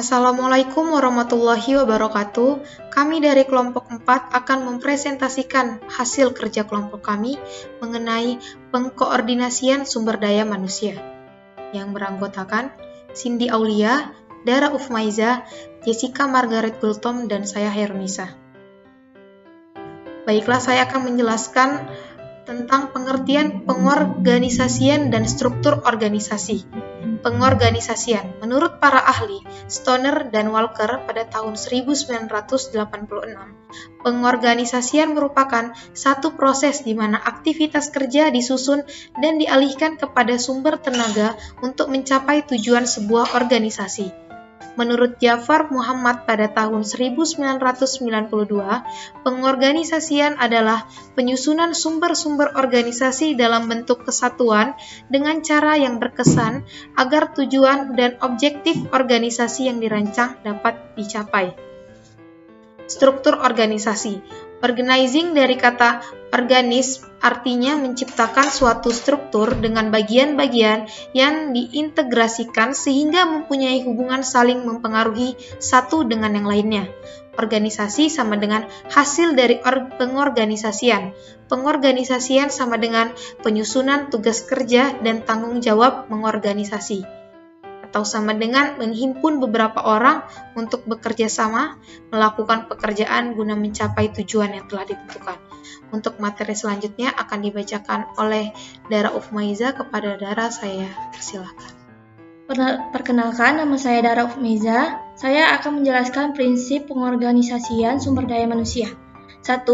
Assalamualaikum warahmatullahi wabarakatuh. Kami dari kelompok 4 akan mempresentasikan hasil kerja kelompok kami mengenai pengkoordinasian sumber daya manusia yang beranggotakan Cindy Aulia, Dara Ufmaiza, Jessica Margaret Gultom, dan saya Herunisa. Baiklah, saya akan menjelaskan tentang pengertian pengorganisasian dan struktur organisasi. Pengorganisasian, menurut para ahli, Stoner dan Walker pada tahun 1986, pengorganisasian merupakan satu proses di mana aktivitas kerja disusun dan dialihkan kepada sumber tenaga untuk mencapai tujuan sebuah organisasi. Menurut Jafar Muhammad pada tahun 1992, pengorganisasian adalah penyusunan sumber-sumber organisasi dalam bentuk kesatuan dengan cara yang berkesan agar tujuan dan objektif organisasi yang dirancang dapat dicapai. Struktur organisasi. Organizing dari kata organis artinya menciptakan suatu struktur dengan bagian-bagian yang diintegrasikan sehingga mempunyai hubungan saling mempengaruhi satu dengan yang lainnya. Organisasi sama dengan hasil dari pengorganisasian. Pengorganisasian sama dengan penyusunan tugas kerja dan tanggung jawab mengorganisasi, atau sama dengan menghimpun beberapa orang untuk bekerja sama melakukan pekerjaan guna mencapai tujuan yang telah ditentukan. Untuk materi selanjutnya akan dibacakan oleh Dara Ufmaiza. Kepada Dara, saya persilahkan. Perkenalkan, nama saya Dara Ufmaiza. Saya akan menjelaskan prinsip pengorganisasian sumber daya manusia. 1.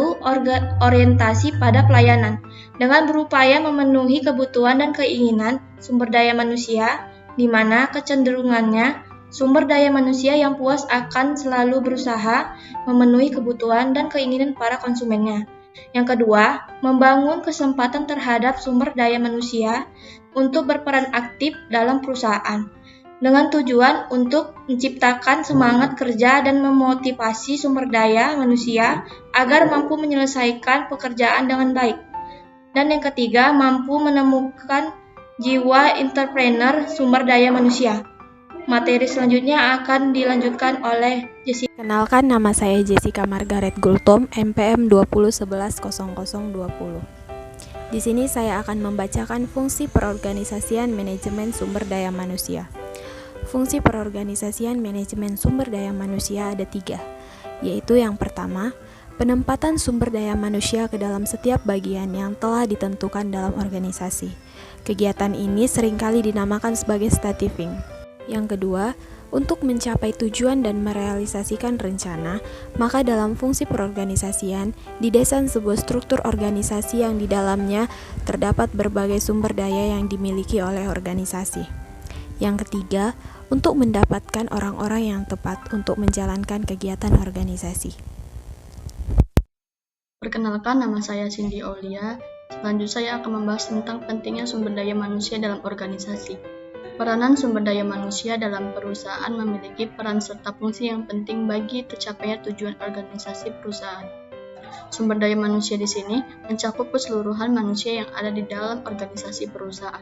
Orientasi pada pelayanan. Dengan berupaya memenuhi kebutuhan dan keinginan sumber daya manusia, di mana kecenderungannya sumber daya manusia yang puas akan selalu berusaha memenuhi kebutuhan dan keinginan para konsumennya. Yang kedua, membangun kesempatan terhadap sumber daya manusia untuk berperan aktif dalam perusahaan, dengan tujuan untuk menciptakan semangat kerja dan memotivasi sumber daya manusia agar mampu menyelesaikan pekerjaan dengan baik. Dan yang ketiga, mampu menemukan jiwa entrepreneur sumber daya manusia. Materi selanjutnya akan dilanjutkan oleh Jessica. Kenalkan, nama saya Jessica Margaret Gultom, MPM 20110020. Di sini saya akan membacakan fungsi perorganisasian manajemen sumber daya manusia. Fungsi perorganisasian manajemen sumber daya manusia ada 3, yaitu yang pertama, penempatan sumber daya manusia ke dalam setiap bagian yang telah ditentukan dalam organisasi. Kegiatan ini seringkali dinamakan sebagai staffing. Yang kedua, untuk mencapai tujuan dan merealisasikan rencana, maka dalam fungsi perorganisasian didesain sebuah struktur organisasi yang di dalamnya terdapat berbagai sumber daya yang dimiliki oleh organisasi. Yang ketiga, untuk mendapatkan orang-orang yang tepat untuk menjalankan kegiatan organisasi. Perkenalkan, nama saya Cindy Aulia. Selanjutnya saya akan membahas tentang pentingnya sumber daya manusia dalam organisasi. Peranan sumber daya manusia dalam perusahaan memiliki peran serta fungsi yang penting bagi tercapainya tujuan organisasi perusahaan. Sumber daya manusia di sini mencakup keseluruhan manusia yang ada di dalam organisasi perusahaan.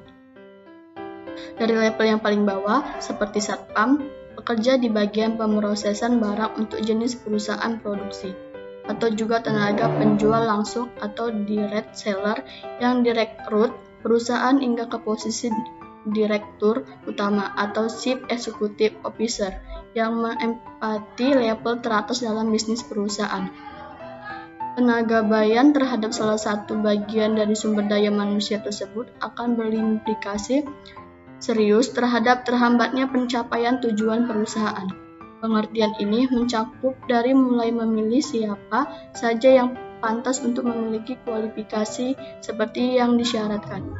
Dari level yang paling bawah, seperti satpam, pekerja di bagian pemrosesan barang untuk jenis perusahaan produksi, atau juga tenaga penjual langsung atau direct seller yang direkrut perusahaan hingga ke posisi direktur utama atau chief executive officer yang menempati level teratas dalam bisnis perusahaan. Tenaga bayan terhadap salah satu bagian dari sumber daya manusia tersebut akan berimplikasi serius terhadap terhambatnya pencapaian tujuan perusahaan. Pengertian ini mencakup dari mulai memilih siapa saja yang pantas untuk memiliki kualifikasi seperti yang disyaratkan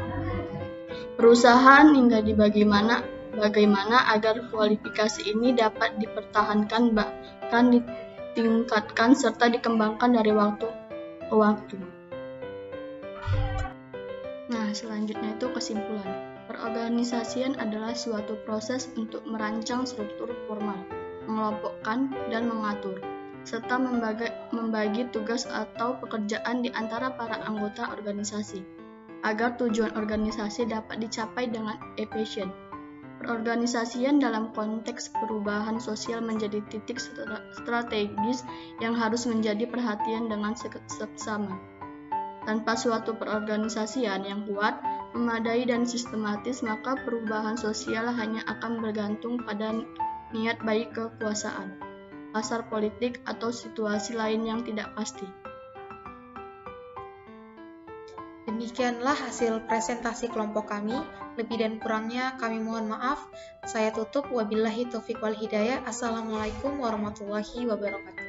perusahaan hingga di bagaimana agar kualifikasi ini dapat dipertahankan, bahkan ditingkatkan serta dikembangkan dari waktu ke waktu. Nah, selanjutnya itu kesimpulan. Perorganisasian adalah suatu proses untuk merancang struktur formal, mengelompokkan dan mengatur, serta membagi tugas atau pekerjaan di antara para anggota organisasi, agar tujuan organisasi dapat dicapai dengan efisien. Perorganisasian dalam konteks perubahan sosial menjadi titik strategis yang harus menjadi perhatian dengan seksama. Tanpa suatu perorganisasian yang kuat, memadai dan sistematis, maka perubahan sosial hanya akan bergantung pada niat baik kekuasaan, pasar politik, atau situasi lain yang tidak pasti. Demikianlah hasil presentasi kelompok kami. Lebih dan kurangnya kami mohon maaf. Saya tutup. Wabillahi taufiq wal hidayah. Assalamualaikum warahmatullahi wabarakatuh.